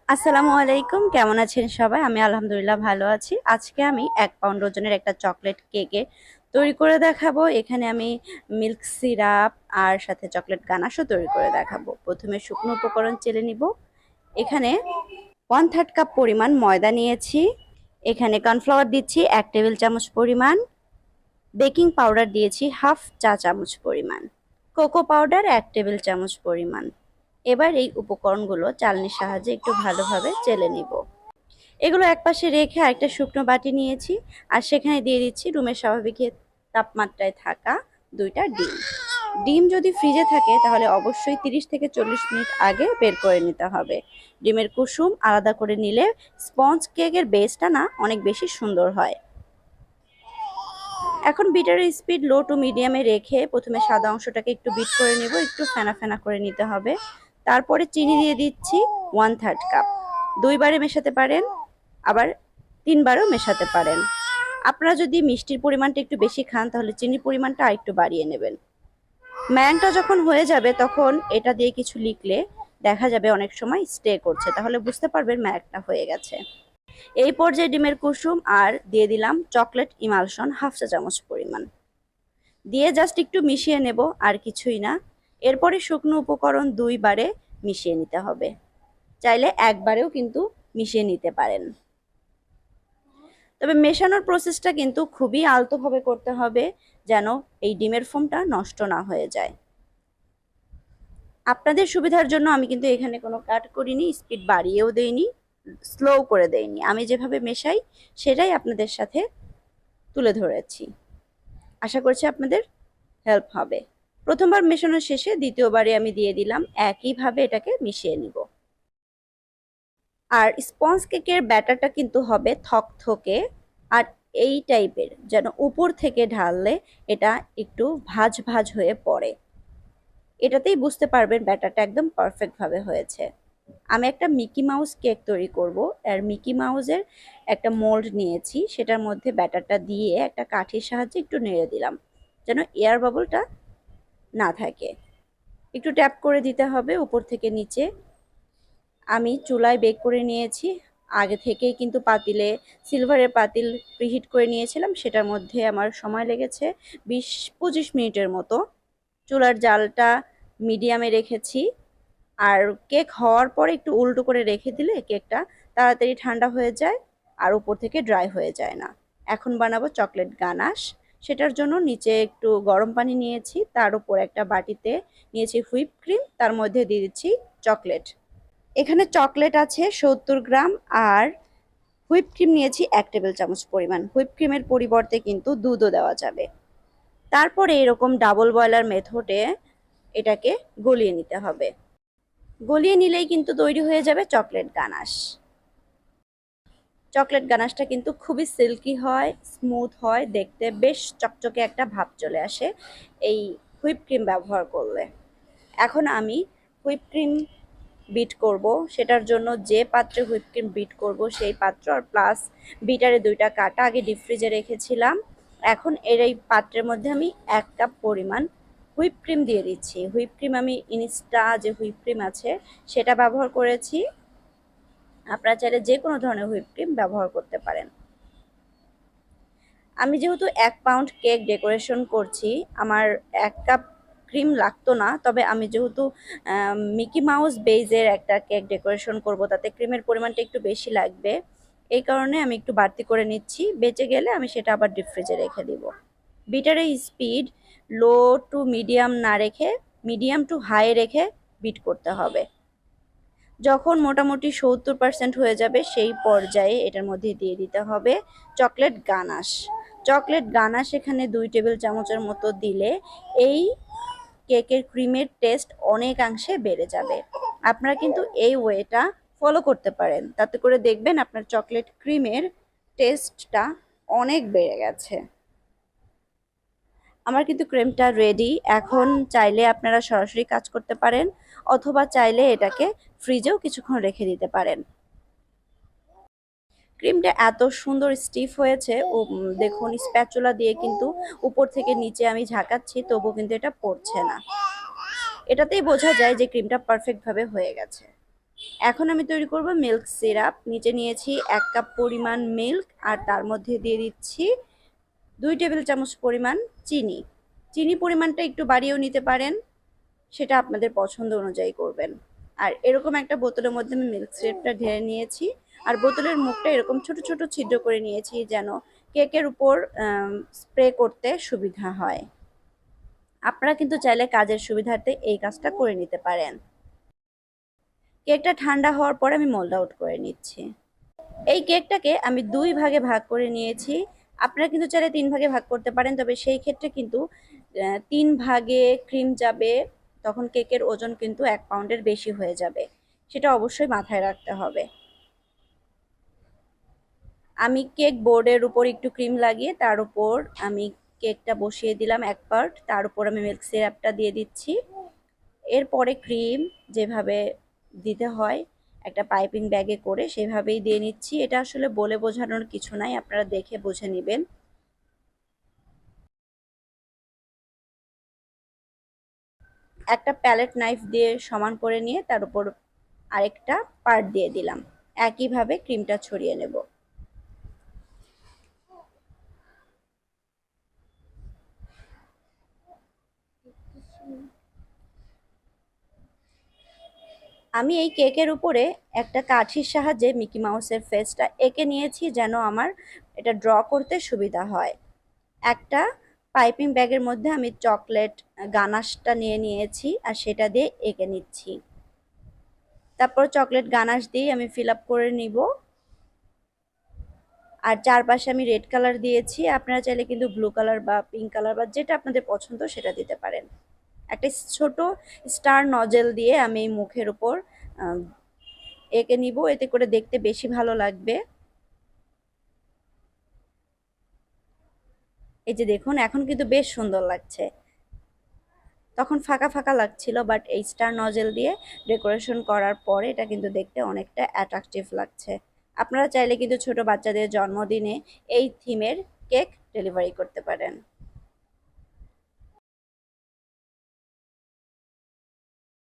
আসসালামু আলাইকুম, কেমন আছেন সবাই? আমি আলহামদুলিল্লাহ ভালো আছি। আজকে আমি 1 পাউন্ড ওজনের একটা চকলেট কেকে তৈরি করে দেখাবো। এখানে আমি মিল্ক সিরাপ আর সাথে চকলেট গানাশও তৈরি করে দেখাবো। প্রথমে শুকনো উপকরণ চেলে নিব। এখানে 1/3 কাপ পরিমাণ ময়দা নিয়েছি। এখানে কর্নফ্লাওয়ার দিচ্ছি 1 টেবিল চামচ পরিমাণ। বেকিং পাউডার দিয়েছি হাফ চা চামচ পরিমাণ। কোকো পাউডার 1 টেবিল চামচ পরিমাণ। এবার এই উপকরণগুলো চালনির সাহায্যে একটু ভালোভাবে চেলে নিব। এগুলো একপাশে রেখে আরেকটা শুকনো বাটি নিয়েছি আর সেখানে দিয়ে দিচ্ছি রুমের স্বাভাবিক তাপমাত্রায় থাকা 2টা ডিম। ডিম যদি ফ্রিজে থাকে তাহলে অবশ্যই 30 থেকে 40 মিনিট আগে বের করে নিতে হবে। ডিমের কুসুম আলাদা করে নিলে স্পঞ্জ কেকের বেসটা না অনেক বেশি সুন্দর হয়। এখন বিটারের স্পিড লো টু মিডিয়ামে রেখে প্রথমে সাদা অংশটাকে একটু বিট করে নেব, একটু ফেনা ফেনা করে নিতে হবে। তারপরে চিনি দিয়ে দিচ্ছি 1/3 কাপ। 2বারে মেশাতে পারেন, আবার 3বারও মেশাতে পারেন। আপনারা যদি মিষ্টির পরিমাণটা একটু বেশি খান তাহলে চিনির পরিমাণটা আরেকটু বাড়িয়ে নেবেন। ম্যাংটা যখন হয়ে যাবে তখন এটা দিয়ে কিছু লিখলে দেখা যাবে অনেক সময় স্টে করছে, তাহলে বুঝতে পারবেন ম্যাংটা হয়ে গেছে। এই পর্যায়ে ডিমের কুসুম আর দিয়ে দিলাম চকলেট ইমালশন হাফ চা চামচ পরিমাণ দিয়ে জাস্ট একটু মিশিয়ে নেব, আর কিছুই না। এরপরে শুকনো উপকরণ 2বারে মিশিয়ে নিতে হবে, চাইলে একবারেও কিন্তু মিশিয়ে নিতে পারেন। তবে মেশানোর প্রসেসটা কিন্তু খুবই আলতোভাবে করতে হবে যেন এই ডিমের ফোমটা নষ্ট না হয়ে যায়। আপনাদের সুবিধার জন্য আমি কিন্তু এখানে কোনো কাট করিনি, স্পিড বাড়িয়েও দেইনি, স্লো করে দেইনি। আমি যেভাবে মেশাই সেটাই আপনাদের সাথে তুলে ধরেছি। আশা করছি আপনাদের হেল্প হবে। প্রথমবার মেশানোর শেষে দ্বিতীয়বারে আমি দিয়ে দিলাম, একইভাবে এটাকে মিশিয়ে নিব। আর স্পঞ্জ কেকের ব্যাটারটা কিন্তু হবে থকথকে আর এই টাইপের, যেন উপর থেকে ঢাললে এটা একটু ভাজ ভাজ হয়ে পড়ে। এটাতেই বুঝতে পারবেন ব্যাটারটা একদম পারফেক্টভাবে হয়েছে। আমি একটা মিকি মাউস কেক তৈরি করব, আর মিকি মাউসের একটা মোল্ড নিয়েছি, সেটার মধ্যে ব্যাটারটা দিয়ে একটা কাঠির সাহায্যে একটু নেড়ে দিলাম যেন এয়ার বাবলটা না থাকে। একটু ট্যাপ করে দিতে হবে উপর থেকে নিচে। আমি চুলায় বেক করে নিয়েছি আগে থেকেই, কিন্তু পাতিলে সিলভারের পাতিল প্রিহিট করে নিয়েছিলাম, সেটার মধ্যে আমার সময় লেগেছে 20-25 মিনিটের মতো। চুলার জালটা মিডিয়ামে রেখেছি, আর কেক হওয়ার পরে একটু উল্টো করে রেখে দিলে কেকটা তাড়াতাড়ি ঠান্ডা হয়ে যায় আর উপর থেকে ড্রাই হয়ে যায় না। এখন বানাবো চকলেট গানাশ। সেটার জন্য নিচে একটু গরম পানি নিয়েছি, তার উপর একটা বাটিতে নিয়েছি হুইপ ক্রিম, তার মধ্যে দিয়ে দিচ্ছি চকলেট। এখানে চকলেট আছে 70 গ্রাম আর হুইপ ক্রিম নিয়েছি 1 টেবিল চামচ পরিমাণ। হুইপ ক্রিমের পরিবর্তে কিন্তু দুধও দেওয়া যাবে। তারপরে এরকম ডাবল বয়লার মেথডে এটাকে গলিয়ে নিতে হবে। গলিয়ে নিলেই কিন্তু তৈরি হয়ে যাবে চকলেট গানাশ। চকলেট গানাশটা কিন্তু খুবই সিল্কি হয়, স্মুথ হয়, দেখতে বেশ চকচকে একটা ভাব চলে আসে এই হুইপ ক্রিম ব্যবহার করলে। এখন আমি হুইপ ক্রিম বিট করব, সেটার জন্য যে পাত্রে হুইপ ক্রিম বিট করব সেই পাত্র আর প্লাস বিটারে 2টা কাটা আগে ডিপ ফ্রিজে রেখেছিলাম। এখন এই পাত্রের মধ্যে আমি 1 কাপ পরিমাণ হুইপ ক্রিম দিয়ে দিচ্ছি। হুইপ ক্রিম আমি ইনস্টা যে হুইপ ক্রিম আছে সেটা ব্যবহার করেছি, আপনারা চাইলে যে কোনো ধরনের হুইপ ক্রিম ব্যবহার করতে পারেন। আমি যেহেতু 1 পাউন্ড কেক ডেকোরেশন করছি, আমার 1 কাপ ক্রিম লাগতো না, তবে আমি যেহেতু মিকি মাউস বেজের একটা কেক ডেকোরেশন করব, তাতে ক্রিমের পরিমাণটা একটু বেশি লাগবে, এই কারণে আমি একটু বাড়তি করে নিচ্ছি। বেঁচে গেলে আমি সেটা আবার ডিপ ফ্রিজে রেখে দিব। বিটারের স্পিড লো টু মিডিয়াম না রেখে মিডিয়াম টু হাই রেখে বিট করতে হবে। যখন মোটামুটি 70% হয়ে যাবে সেই পর্যায়ে এটার মধ্যে দিয়ে দিতে হবে চকলেট গানাশ। চকলেট গানাশ এখানে 2 টেবিল চামচের মতো দিলে এই কেকের ক্রিমের টেস্ট অনেকাংশে বেড়ে যাবে। আপনারা কিন্তু এই ওয়েটা ফলো করতে পারেন, তাতে করে দেখবেন আপনার চকলেট ক্রিমের টেস্টটা অনেক বেড়ে গেছে। আমার কিন্তু ক্রিমটা রেডি। এখন চাইলে আপনারা সরাসরি কাজ করতে পারেন, অথবা চাইলে এটাকে ফ্রিজেও কিছুক্ষণ রেখে দিতে পারেন। ক্রিমটা এত সুন্দর স্টিফ হয়েছে, ও দেখুন স্প্যাচুলা দিয়ে কিন্তু উপর থেকে নিচে আমি ঝাঁকাচ্ছি তবু কিন্তু এটা পড়ছে না। এটাতেই বোঝা যায় যে ক্রিমটা পারফেক্টভাবে হয়ে গেছে। এখন আমি তৈরি করব মিল্ক সিরাপ। নিচে নিয়েছি 1 কাপ পরিমাণ মিল্ক, আর তার মধ্যে দিয়ে দিচ্ছি 2 টেবিল চামচ পরিমাণ চিনি। চিনি পরিমাণটা একটু বাড়িয়েও নিতে পারেন, সেটা আপনাদের পছন্দ অনুযায়ী করবেন। আর এরকম একটা বোতলের মধ্যে আমি মিল্ক সিরাপটা ঢেলে নিয়েছি, আর বোতলের মুখটা এরকম ছোট ছোট ছিদ্র করে নিয়েছি যেন কেকের উপর স্প্রে করতে সুবিধা হয়। আপনারা কিন্তু চাইলে কাজের সুবিধার্থে এই কাজটা করে নিতে পারেন। কেকটা ঠান্ডা হওয়ার পরে আমি মোল্ড আউট করে নিচ্ছি। এই কেকটাকে আমি 2 ভাগে ভাগ করে নিয়েছি। আপনারা কিন্তু চাইলে 3 ভাগে ভাগ করতে পারেন, তবে সেই ক্ষেত্রে কিন্তু 3 ভাগে ক্রিম যাবে, তখন কেকের ওজন কিন্তু 1 পাউন্ডের বেশি হয়ে যাবে। সেটা অবশ্যই মাথায় রাখতে হবে। আমি কেক বোর্ডের উপর একটু ক্রিম লাগিয়ে তার উপর আমি কেকটা বসিয়ে দিলাম 1 পার্ট, তার উপর আমি মিল্ক সিরাপটা দিয়ে দিচ্ছি। এরপরে ক্রিম যেভাবে দিতে হয় একটা পাইপিং ব্যাগে করে সেভাবেই দিয়ে নিচ্ছি। এটা আসলে বলে বোঝানোর কিছু নাই, আপনারা দেখে বুঝে নেবেন। একটা প্যালেট নাইফ দিয়ে সমান করে নিয়ে তার উপর আরেকটা পার্ট দিয়ে দিলাম। একইভাবে ক্রিমটা ছড়িয়ে নেব। আমি এই কেকের উপরে একটা কাঠির সাহায্যে মিকি মাউসের ফেসটা এঁকে নিয়েছি যেন আমার এটা ড্র করতে সুবিধা হয়। একটা পাইপিং ব্যাগের মধ্যে আমি চকলেট গানাশটা নিয়ে নিয়েছি আর সেটা দিয়ে এঁকে নিচ্ছি। তারপর চকলেট গানাশ দিয়ে আমি ফিল আপ করে নিব। আর চারপাশে আমি রেড কালার দিয়েছি, আপনারা চাইলে কিন্তু ব্লু কালার বা পিঙ্ক কালার বা যেটা আপনাদের পছন্দ সেটা দিতে পারেন। একটা ছোট স্টার নজেল দিয়ে আমি এই মুখের উপর এঁকে নিব, এতে করে দেখতে বেশি ভালো লাগবে। এই যে দেখুন, এখন কিন্তু বেশ সুন্দর লাগছে। তখন ফাঁকা ফাঁকা লাগছিল, বাট এই স্টার নজেল দিয়ে ডেকোরেশন করার পরে এটা কিন্তু দেখতে অনেকটা অ্যাট্রাকটিভ লাগছে। আপনারা চাইলে কিন্তু ছোট বাচ্চাদের জন্মদিনে এই থিমের কেক ডেলিভারি করতে পারেন।